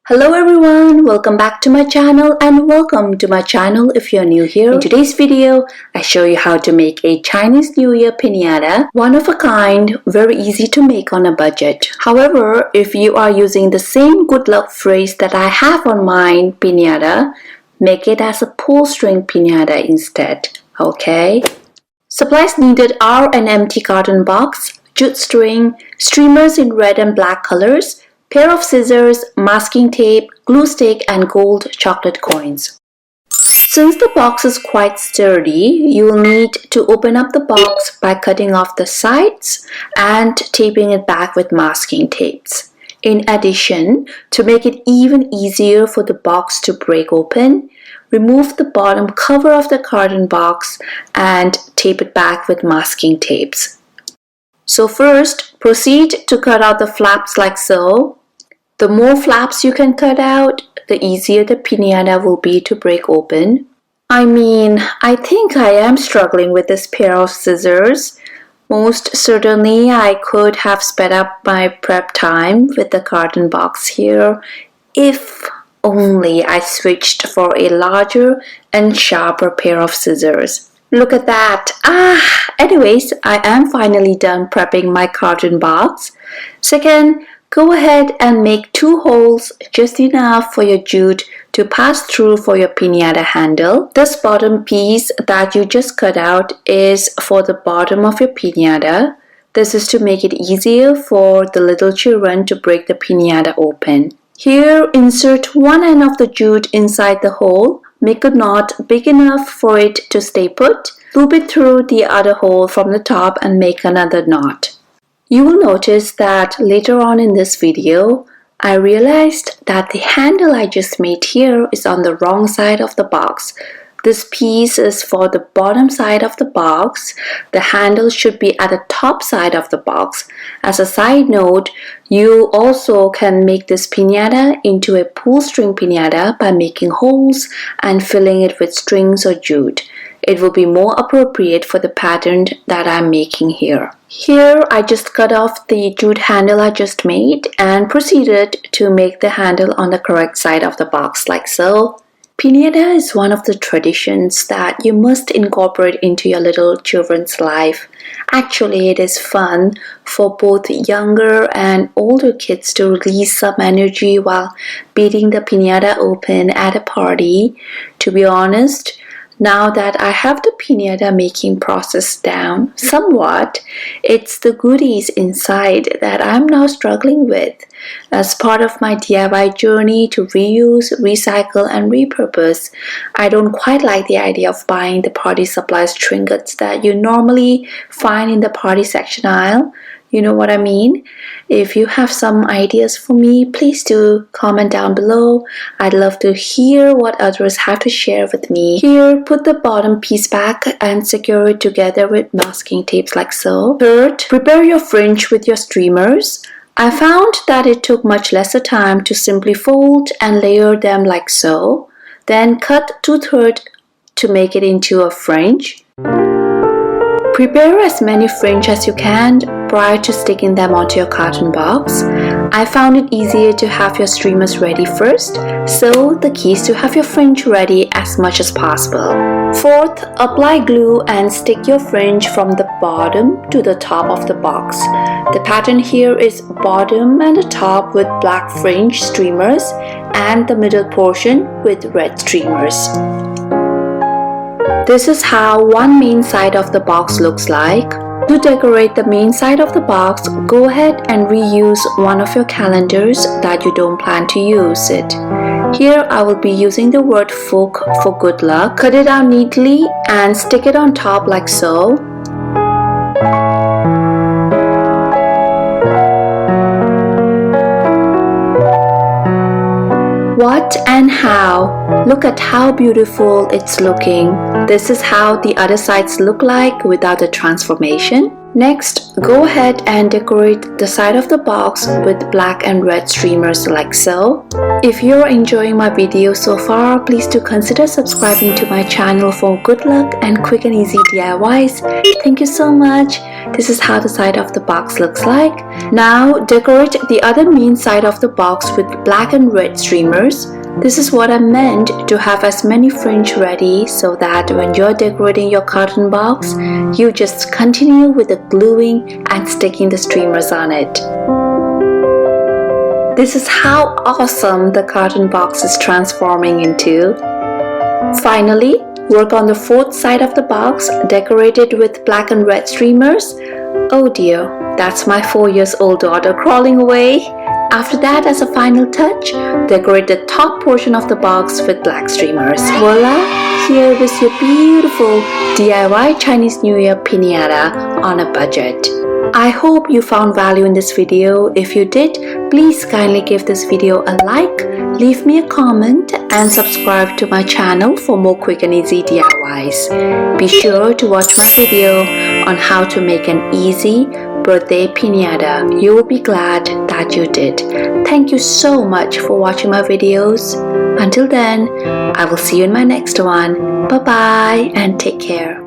Hello everyone, welcome back to my channel and welcome to my channel if you're new here. In today's video, I show you how to make a Chinese New Year piñata, one of a kind, very easy to make on a budget. However, if you are using the same good luck phrase that I have on my piñata, make it as a pull string piñata instead, okay? Supplies needed are an empty carton box, jute string, streamers in red and black colors, pair of scissors, masking tape, glue stick, and gold chocolate coins. Since the box is quite sturdy, you will need to open up the box by cutting off the sides and taping it back with masking tapes. In addition, to make it even easier for the box to break open, remove the bottom cover of the carton box and tape it back with masking tapes. So first, proceed to cut out the flaps like so. The more flaps you can cut out, the easier the piñata will be to break open. I think I am struggling with this pair of scissors. Most certainly, I could have sped up my prep time with the carton box here if only I switched for a larger and sharper pair of scissors. Look at that! Anyways, I am finally done prepping my carton box. Second, go ahead and make 2 holes, just enough for your jute to pass through for your piñata handle. This bottom piece that you just cut out is for the bottom of your piñata. This is to make it easier for the little children to break the piñata open. Here, insert one end of the jute inside the hole. Make a knot big enough for it to stay put. Loop it through the other hole from the top and make another knot. You will notice that later on in this video, I realized that the handle I just made here is on the wrong side of the box. This piece is for the bottom side of the box. The handle should be at the top side of the box. As a side note, you also can make this piñata into a pull string piñata by making holes and filling it with strings or jute. It will be more appropriate for the pattern that I'm making here. Here, I just cut off the jute handle I just made and proceeded to make the handle on the correct side of the box like so. Piñata is one of the traditions that you must incorporate into your little children's life. Actually, it is fun for both younger and older kids to release some energy while beating the piñata open at a party. To be honest, now that I have the piñata making process down somewhat, it's the goodies inside that I'm now struggling with. As part of my DIY journey to reuse, recycle, and repurpose, I don't quite like the idea of buying the party supplies trinkets that you normally find in the party section aisle. You know what I mean? If you have some ideas for me, please do comment down below. I'd love to hear what others have to share with me. Here, put the bottom piece back and secure it together with masking tapes like so. Third, prepare your fringe with your streamers. I found that it took much lesser time to simply fold and layer them like so. Then cut 2/3 to make it into a fringe. Prepare as many fringe as you can prior to sticking them onto your carton box. I found it easier to have your streamers ready first, so the key is to have your fringe ready as much as possible. Fourth, apply glue and stick your fringe from the bottom to the top of the box. The pattern here is bottom and the top with black fringe streamers and the middle portion with red streamers. This is how one main side of the box looks like. To decorate the main side of the box, go ahead and reuse one of your calendars that you don't plan to use it. Here I will be using the word Fook for good luck. Cut it out neatly and stick it on top like so. What and how? Look at how beautiful it's looking. This is how the other sides look like without the transformation. Next, go ahead and decorate the side of the box with black and red streamers like so. If you're enjoying my video so far, please do consider subscribing to my channel for good luck and quick and easy DIYs. Thank you so much. This is how the side of the box looks like. Now, decorate the other main side of the box with black and red streamers. This is what I meant to have as many fringe ready so that when you're decorating your carton box, you just continue with the gluing and sticking the streamers on it. This is how awesome the carton box is transforming into. Finally, work on the fourth side of the box, decorated with black and red streamers. Oh dear, that's my 4-year-old daughter crawling away. After that, as a final touch, decorate the top portion of the box with black streamers. Voila! Here is your beautiful DIY Chinese New Year piñata on a budget. I hope you found value in this video. If you did, please kindly give this video a like, leave me a comment, and subscribe to my channel for more quick and easy DIYs. Be sure to watch my video on how to make an easy birthday piñata. You will be glad that you did. Thank you so much for watching my videos. Until then, I will see you in my next one. Bye bye and take care.